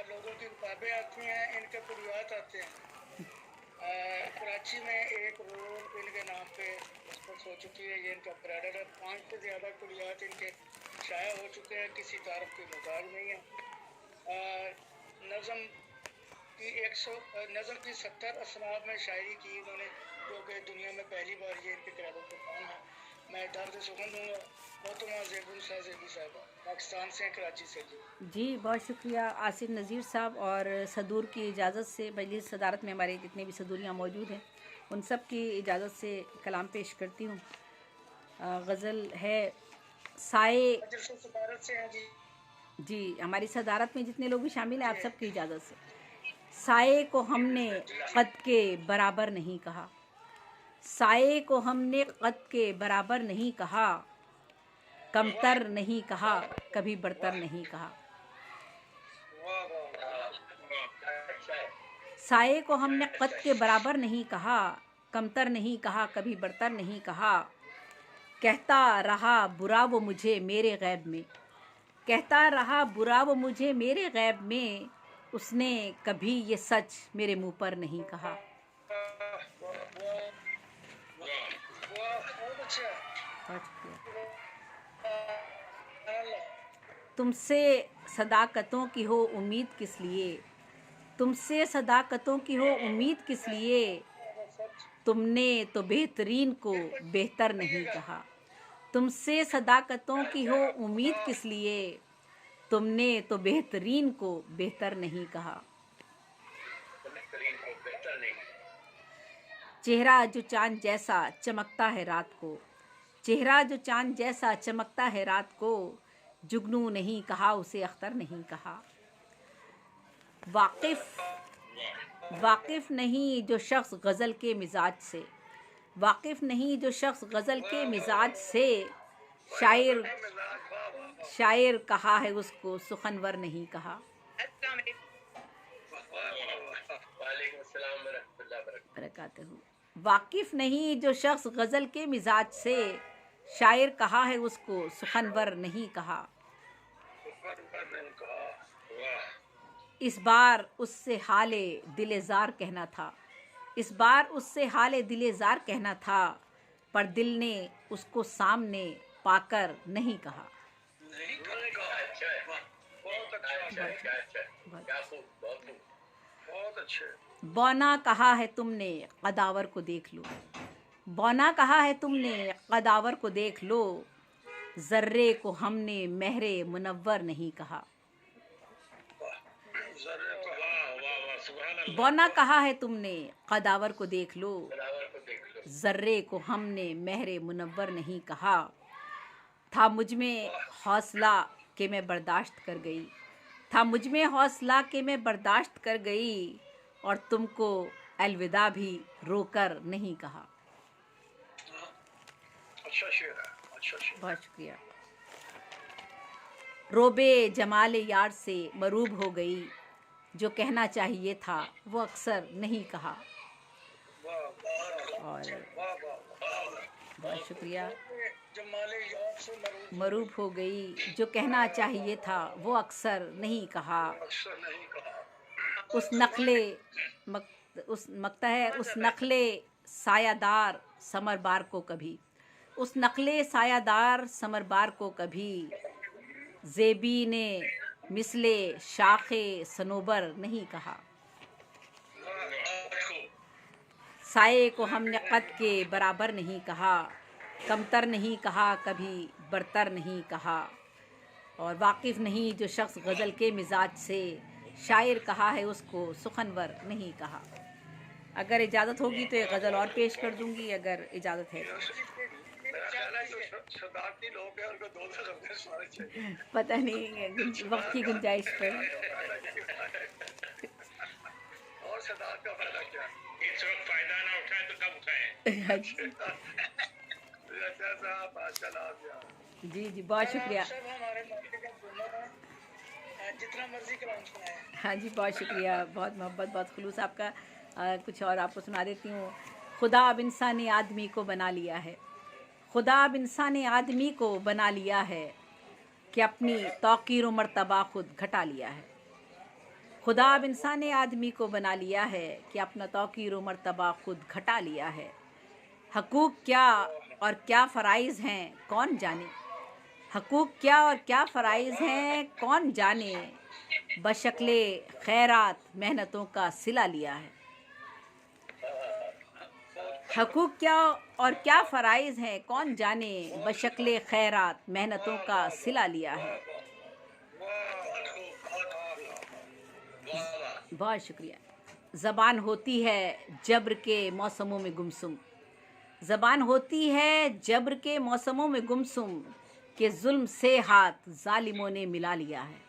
लोगों की किताबें आती हैं, इनके कुलियात आते हैं। कराची में एक रोड इनके नाम पे डिस्कस हो चुकी है, ये इनका ब्रांडेड है। 5 से ज़्यादा कुलियात इनके शाया हो चुके हैं, किसी तारफ की मजाज नहीं है। नज़म की 70 असनाफ में शायरी की इन्होंने, जो कि दुनिया में पहली बार ये इनके किताबों पर काम है। मैं दर्द सुखन दूंगा। मोहतरमा ज़ेबुल साहब पाकिस्तान से, कराची से। जी बहुत शुक्रिया आसिफ नज़ीर साहब। और सदूर की इजाज़त से मजलिस सदारत में हमारे जितने भी सदूरियाँ मौजूद हैं उन सब की इजाज़त से कलाम पेश करती हूँ। गज़ल है साए। जी हमारी सदारत में जितने लोग भी शामिल हैं आप सब की इजाज़त से। साए को हमने कद के बराबर नहीं कहा, साए को हमने कद के बराबर नहीं कहा, कमतर नहीं कहा, कभी बरतर नहीं कहा। साए को हमने कद के बराबर नहीं कहा, कमतर नहीं कहा, कभी बरतर नहीं कहा। कहता रहा बुरा वो मुझे मेरे गैब में, कहता रहा बुरा वो मुझे मेरे गैब में, उसने कभी ये सच मेरे मुंह पर नहीं कहा। तुमसे सदाकतों की हो उम्मीद किस लिए, तुमसे सदाकतों की हो उम्मीद किस लिए, तुमने तो बेहतरीन को बेहतर नहीं कहा। तुमसे सदाकतों की हो उम्मीद किस लिए, तुमने तो बेहतरीन को बेहतर नहीं कहा। चेहरा जो चांद जैसा चमकता है रात को, चेहरा जो चांद जैसा चमकता है रात को, जुगनू नहीं कहा उसे अख्तर नहीं कहा। वाकिफ नहीं जो शख्स गज़ल के मिजाज से, वाकिफ नहीं जो शख्स गज़ल के मिजाज से, शायर कहा है उसको सुखनवर नहीं कहा। वाकिफ नहीं जो शख्स गज़ल के मिजाज से, शायर कहा है उसको सुखनवर नहीं कहा। इस बार उससे हाले दिलेज़ार कहना था, इस बार उससे हाले दिलेज़ार कहना था, पर दिल ने उसको सामने पाकर नहीं कहा। बौना कहा है तुमने कदावर को देख लो, बौना कहा है तुमने कदावर को देख लो, जर्रे को हमने महरे मुनव्वर नहीं कहा। बौना कहा है तुमने कदावर को देख लो, जर्रे को हमने महरे मुनव्वर नहीं कहा। था मुझ में हौसला कि मैं बर्दाश्त कर गई, था मुझ में हौसला कि मैं बर्दाश्त कर गई, और तुमको अलविदा भी रोकर नहीं कहा। अच्छा शेर है, अच्छा शेर। बहुत शुक्रिया। रोबे जमाल यार से मरूब हो गई, जो कहना चाहिए था वो अक्सर नहीं कहा। और बहुत शुक्रिया। मरूब हो गई, जो कहना चाहिए था वो अक्सर नहीं कहा। उस नखले सायादार समरबार को कभी, उस नखले सायादार समरबार को कभी, ज़ेबी ने मिसले शाखे सनोबर नहीं कहा। साये को हमने कद के बराबर नहीं कहा, कमतर नहीं कहा, कभी बरतर नहीं कहा। और वाकिफ़ नहीं जो शख्स गज़ल के मिजाज से, शायर कहा है उसको सुखनवर नहीं कहा। अगर इजाज़त होगी तो एक गज़ल और पेश कर दूंगी, अगर इजाज़त है तो। पता नहीं वक्त की गुंजाइश पर। और सदाकत का फायदा क्या? इस वक्त फायदा ना उठाए तो कब उठाएं? जी जी बहुत शुक्रिया। जितना मर्जी कलाम सुनाएं। हाँ जी बहुत शुक्रिया, बहुत मोहब्बत, बहुत खुलूस आपका। कुछ और आपको सुना देती हूँ। खुदा अब इंसान आदमी को बना लिया है, खुदा अब इंसान आदमी को बना लिया है, कि अपनी तौकीर व मर्तबा खुद घटा लिया है। खुदा अब इंसान आदमी को बना लिया है कि अपना तौकीर व मर्तबा खुद घटा लिया है। हकूक़ क्या और क्या फ़राइज़ हैं कौन जाने, हकूक़ क्या और क्या फ़राइज़ हैं कौन जाने, बशक्ले खैरात मेहनतों का सिला लिया है। हकूक़ क्या और क्या फ़राइज़ हैं कौन जाने, बशक्ले खैरात मेहनतों का सिला लिया है। बहुत शुक्रिया। ज़बान होती है जब्र के मौसमों में गुमसुम, ज़बान होती है जब्र के मौसमों में गुमसुम, के जुल्म से हाथ जालिमों ने मिला लिया है।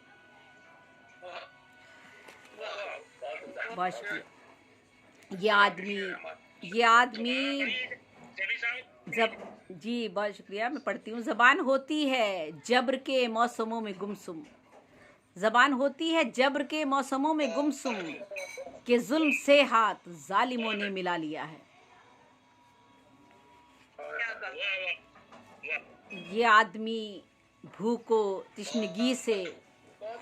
बहुत शुक्रिया। ये आदमी जब जी बहुत शुक्रिया, मैं पढ़ती हूँ। ज़बान होती है जब्र के मौसमों में गुमसुम, ज़बान होती है जब्र के मौसमों में गुमसुम, के जुल्म से हाथ जालिमों ने मिला लिया है। ये आदमी भूखो तिश्नगी से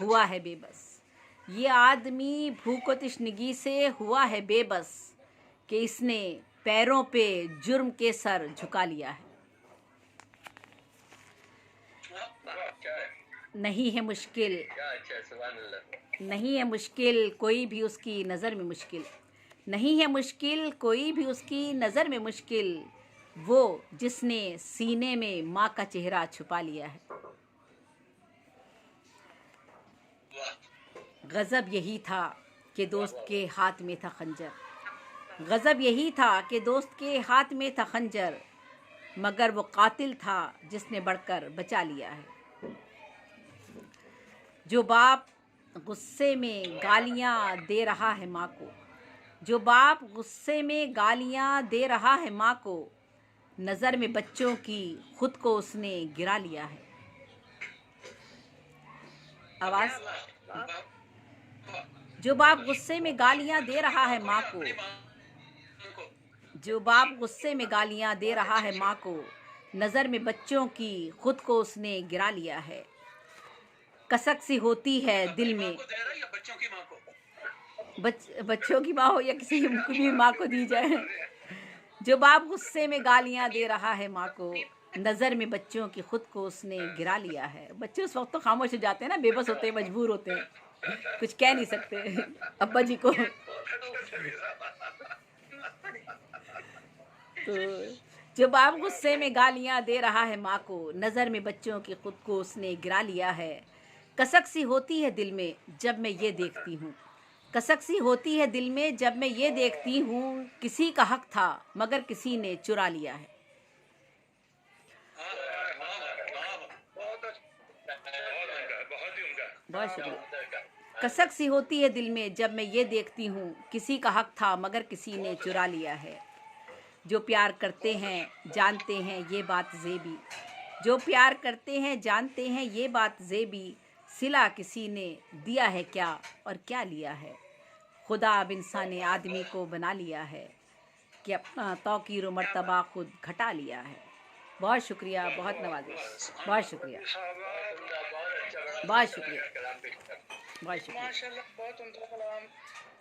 हुआ है बेबस, ये आदमी भूखो तिश्नगी से हुआ है बेबस, कि इसने पैरों पे जुर्म के सर झुका लिया है। नहीं है मुश्किल, नहीं है मुश्किल कोई भी उसकी नज़र में मुश्किल, नहीं है मुश्किल कोई भी उसकी नज़र में मुश्किल, वो जिसने सीने में माँ का चेहरा छुपा लिया है। गज़ब यही था कि दोस्त के हाथ में था खंजर, गज़ब यही था कि दोस्त के हाथ में था खंजर, मगर वो कातिल था जिसने बढ़कर बचा लिया है। जो बाप गुस्से में गालियाँ दे रहा है माँ को, जो बाप गुस्से में गालियाँ दे रहा है माँ को, नज़र में बच्चों की खुद को उसने गिरा लिया है। आवाज़। जो बाप गुस्से में गालियाँ दे रहा है माँ को, जो बाप गुस्से में गालियाँ दे रहा है माँ को, नज़र में बच्चों की खुद को उसने गिरा लिया है। कसक सी होती है दिल में, बच्चों की माँ हो या किसी भी माँ को दी जाए। जो बाप गुस्से में गालियाँ दे रहा है माँ को, नज़र में बच्चों की खुद को उसने गिरा लिया है। बच्चे उस वक्त तो खामोश हो जाते हैं ना, बेबस होते हैं, मजबूर होते हैं, कुछ कह नहीं सकते अब्बा जी को। तो जो बाप गुस्से में गालियाँ दे रहा है माँ को, नज़र में बच्चों की खुद को उसने गिरा लिया है। कसक सी होती है दिल में जब मैं ये देखती हूँ, कसक सी होती है दिल में जब मैं ये देखती हूँ, किसी का हक था मगर किसी ने चुरा लिया है। बहुत शुक्रिया। कसक सी होती है दिल में जब मैं ये देखती हूँ, किसी का हक था मगर किसी ने चुरा लिया है। जो प्यार करते हैं जानते हैं ये बात ज़ेबी, जो प्यार करते हैं जानते हैं ये बात ज़ेबी, सिला किसी ने दिया है क्या और क्या लिया है। खुदा अब इंसान आदमी को बना लिया है कि अपना तौकीर व मर्तबा खुद घटा लिया है। बहुत शुक्रिया, बहुत नवाजिश, बहुत शुक्रिया, बहुत शुक्रिया, बहुत शुक्रिया। माशाल्लाह, बहुत उम्दा कलाम।